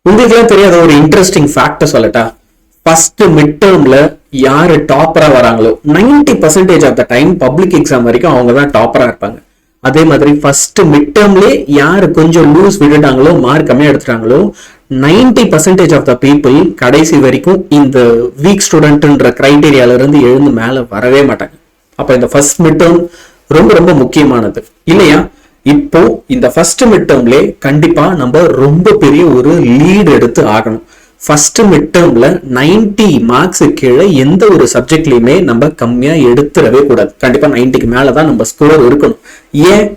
உங்களுக்குலாம் தெரியாத ஒரு இன்ட்ரெஸ்டிங் ஃபேக்ட் சொல்லட்டா? ஃபர்ஸ்ட் மிட் டேர்ம்ல யாரு டாப்பரா வராங்களோ 90% of the time public exam வரைக்கும் அவங்க தான் டாப்பரா இருப்பாங்க. அதே மாதிரி ஃபர்ஸ்ட் மிட் டேர்ம்ல யாரு கொஞ்சம் லூஸ் விட்டுட்டாங்களோ, மார்க் கம்மியா எடுத்துட்டாங்களோ, 90% ஆஃப் த பீப்புள் கடைசி வரைக்கும் இந்த வீக் ஸ்டூடெண்ட்ன்ற கிரைட்டீரியால இருந்து எழுந்து மேல வரவே மாட்டாங்க. அப்ப இந்த ஃபர்ஸ்ட் மிட் டேர்ம் ரொம்ப ரொம்ப முக்கியமானது இல்லையா? இப்போ இந்த ஃபர்ஸ்ட் மிட் டேர்ம்ல கண்டிப்பா நம்ம ரொம்ப பெரிய ஒரு லீட் எடுத்து ஆகணும். ஃபர்ஸ்ட் மிட் டேர்ம்ல 90 மார்க்ஸ் கீழே எந்த ஒரு சப்ஜெக்ட்லயுமே நம்ம கம்மியா எடுத்துடவே கூடாது. கண்டிப்பா 90க்கு மேலதான் நம்ம ஸ்கோர் இருக்கணும். ஏன்?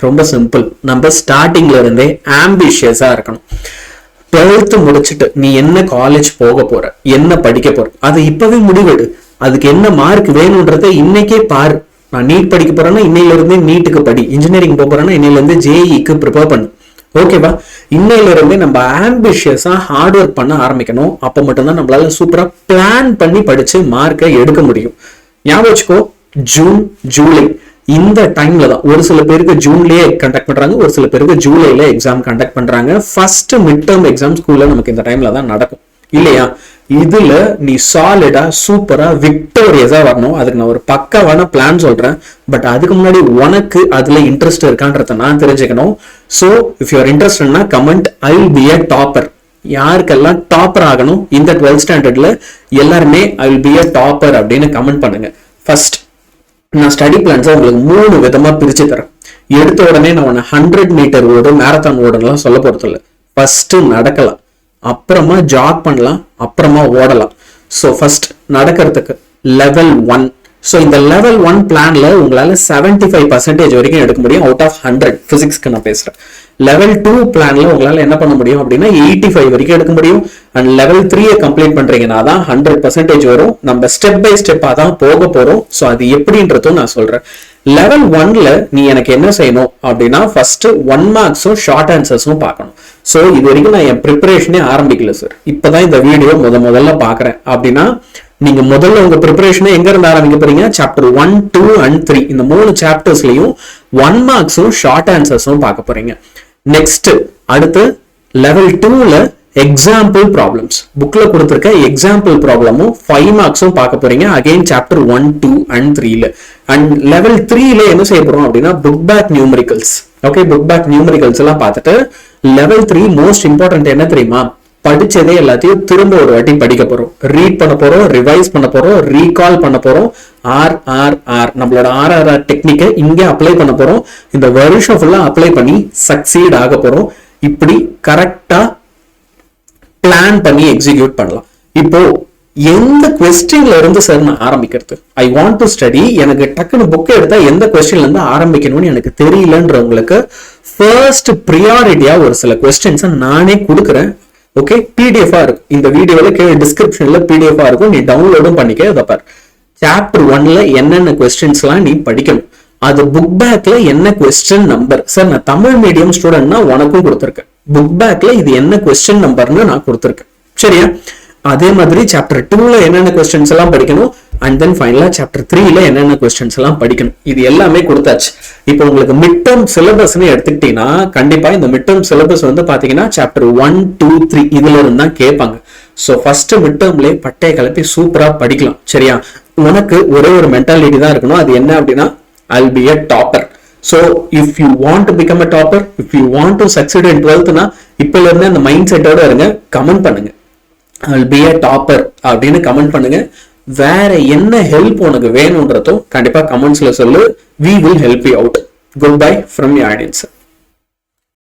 ரொம்ப சிம்பிள். நம்ம ஸ்டார்டிங்ல இருந்தே ஆம்பிஷியஸா இருக்கணும். 12th முடிச்சுட்டு நீ என்ன காலேஜ் போக போற, என்ன படிக்க போற, அது இப்பவே முடிவெடு. அதுக்கு என்ன மார்க் வேணும்ன்றத இன்னைக்கே பாரு. நான் நீட் படிக்க போறேன்னா இன்னையில இருந்தே நீட்டுக்கு படி. இன்ஜினியரிங் போறேன்னா இன்னையில இருந்து ஜேஇக்கு ப்ரிப்பேர் பண்ணு. ஓகேவா? இன்னையில இருந்தே நம்ம ஆம்பிஷியஸா ஹார்ட் ஒர்க் பண்ண ஆரம்பிக்கணும். அப்ப மட்டும்தான் நம்மளால சூப்பரா பிளான் பண்ணி படிச்சு மார்க்கை எடுக்க முடியும். ஞாபகம் வச்சுக்கோ, ஜூன் ஜூலை இந்த டைம்ல தான் ஒரு சில பேருக்கு ஜூன்லயே கண்டக்ட் பண்றாங்க, ஒரு சில பேருக்கு ஜூலைல எக்ஸாம் கண்டக்ட் பண்றாங்க. ஃபர்ஸ்ட் மிட் டேர்ம் எக்ஸாம் ஸ்கூல்ல நமக்கு இந்த டைம்ல தான் நடக்கும் இல்லையா? இதுல நீ சாலிடா சூப்பரா விக்டோரியஸா வரணும். அதுக்கு நான் ஒரு பக்காவான பிளான் சொல்றேன். பட் அதுக்கு முன்னாடி உனக்கு அதுல இன்ட்ரெஸ்ட் இருக்கான்றத நான் தெரிஞ்சுக்கணும். சோ இஃப் யூஆர் இன்ட்ரெஸ்ட்னா comment I will be a topper. யாருக்கெல்லாம் டாப்பர் ஆகணும் இந்த 12th ஸ்டாண்டர்ட்ல எல்லாருமே I will be a topper அப்படின்னு கமெண்ட் பண்ணுங்க. ஃபர்ஸ்ட் நான் ஸ்டடி பிளான்ஸை உங்களுக்கு 3 விதமா பிரிச்சு தரேன். எடுத்த உடனே நான் 100 மீட்டர் ஓடு, மேரத்தான் ஓடுலாம் சொல்ல போறது இல்லை. ஃபர்ஸ்ட் நடக்கலாம், அப்புறமா ஜாக் பண்ணலாம், அப்புறமா ஓடலாம். ஸோ ஃபர்ஸ்ட் நடக்கிறதுக்கு லெவல் 1. ஸோ இந்த லெவல் 1 பிளான்ல உங்களால 75% வரைக்கும் எடுக்க முடியும் அவுட் ஆஃப் 100. பிசிக்ஸ்க்கு நான் பேசுறேன். லெவல் 2 பிளான்ல உங்களால என்ன பண்ண முடியும் அப்படின்னா 85 வரைக்கும் எடுக்க முடியும். அண்ட் லெவல் 3 கம்ப்ளீட் பண்றீங்கன்னா தான் 100% வரும். நம்ம ஸ்டெப் பை ஸ்டெப்பா தான் போக போறோம். ஸோ அது எப்படின்றதும் நான் சொல்றேன். லெவல் 1ல நீ எனக்கு என்ன செய்யணும் அப்படின்னா ஃபர்ஸ்ட் 1 மார்க்ஸும் ஷார்ட் ஆன்சர்ஸும் பார்க்கணும். ஸோ இது வரைக்கும் நான் என் ப்ரிப்பரேஷனே ஆரம்பிக்கல சார், இப்பதான் இந்த வீடியோ முதல்ல பாக்குறேன் அப்படின்னா நீங்க முதல்ல உங்க ப்ரிப்பரேஷனை எங்க இருந்து ஆரம்பிக்க போறீங்க? சாப்டர் 1, 2 and 3 இந்த 3 சாப்டர்ஸ்லயும் 1 மார்க்ஸும் ஷார்ட் ஆன்சர்ஸும் பார்க்க போறீங்க. நெக்ஸ்ட் அடுத்து லெவல் 2ல எக்ஸாம்பிள் ப்ராப்ளம்ஸ், புக்ல கொடுத்திருக்க எக்ஸாம்பிள் ப்ராப்ளமும் 5 மார்க்ஸும் பார்க்க போறீங்க. அகைன் சாப்டர் 1, 2 and 3ல. அண்ட் லெவல் 3ல என்ன செய்ய போறோம் அப்படின்னா book back numericals. Okay, book back numericals எல்லாம் பார்த்துட்டு லெவல் 3 மோஸ்ட் இம்பார்ட்டன்ட் என்ன தெரியுமா? படிச்சதே எல்லாத்தையும் திரும்ப ஒரு வாட்டி படிக்க போறோம், ரீட் பண்ண போறோம், ரிவைஸ் பண்ண போறோம், ரீகால் பண்ண போறோம். நம்மளோட ஆர்ஆர்ஆர் டெக்னிக்கை இங்க அப்ளை பண்ண போறோம். இந்த வருஷம் ஃபுல்லா அப்ளை பண்ணி சக்சீட் ஆக போறோம். இப்படி கரெக்டா பிளான் பண்ணி எக்ஸிக்யூட் பண்ணலாம். இப்போ எந்த கொஸ்டின்ல இருந்து சார் நான் ஆரம்பிக்கிறது? I want to study. எனக்கு டக்குன்னு புக்கை எடுத்தா எந்த கொஸ்டின்ல இருந்து ஆரம்பிக்கணும்னு எனக்கு தெரியலன்றவங்களுக்கு ஃபர்ஸ்ட் ப்ரியாரிட்டியா ஒரு சில கொஸ்டின்ஸை நானே கொடுக்குறேன். ஓகே, பிடிஎஃபா இருக்கும். இந்த வீடியோல கீழே டிஸ்கிரிப்ஷன்ல பிடிஎஃபா இருக்கும், நீ டவுன்லோடும் பண்ணிக்க. அதை பாரு. சாப்டர் 1ல என்னென்ன கொஸ்டின்ஸ் எல்லாம் நீ படிக்கணும், அது புக் பேக்ல என்ன கொஸ்டின் நம்பர். சார் நான் தமிழ் மீடியம் ஸ்டூடெண்ட்னா உனக்கும் கொடுத்துருக்கேன். புக் பேக்ல இது என்ன கொஸ்டின் நம்பர்னு நான் கொடுத்துருக்கேன். சரியா? அதே மாதிரி சாப்டர் 2ல என்னென்ன கொஸ்டின்ஸ் எல்லாம் படிக்கணும், அண்ட் தென் ஃபைனலா சாப்டர் 3ல என்னென்ன கொஸ்டின்ஸ் எல்லாம் படிக்கணும், இது எல்லாமே கொடுத்தாச்சு. இப்போ உங்களுக்கு மிட் டேர்ம் சிலபஸ்ன்னு எடுத்துக்கிட்டீங்கன்னா கண்டிப்பா இந்த மிட் டேர்ம் சிலபஸ் வந்து பாத்தீங்கன்னா சாப்டர் 1, 2, 3 இதுல இருந்து தான் கேட்பாங்க. ஸோ ஃபர்ஸ்ட் மிட் டேர்ம்லேயே பட்டையை கிளப்பி சூப்பரா படிக்கலாம். சரியா? உனக்கு ஒரே ஒரு மென்டாலிட்டி தான் இருக்கணும். அது என்ன அப்படின்னா I'll be a topper. So if you want to become a topper, if you want to succeed in 12th னா இப்பல இருந்து அந்த மைண்ட் செட்டோட இருங்க. கமெண்ட் பண்ணுங்க I'll be a topper அப்படின்னு கமெண்ட் பண்ணுங்க. வேற என்ன ஹெல்ப் உனக்கு வேணும்ன்றதும் கண்டிப்பா கமெண்ட்ஸ்ல சொல்லு. We will help you out. Goodbye from your audience.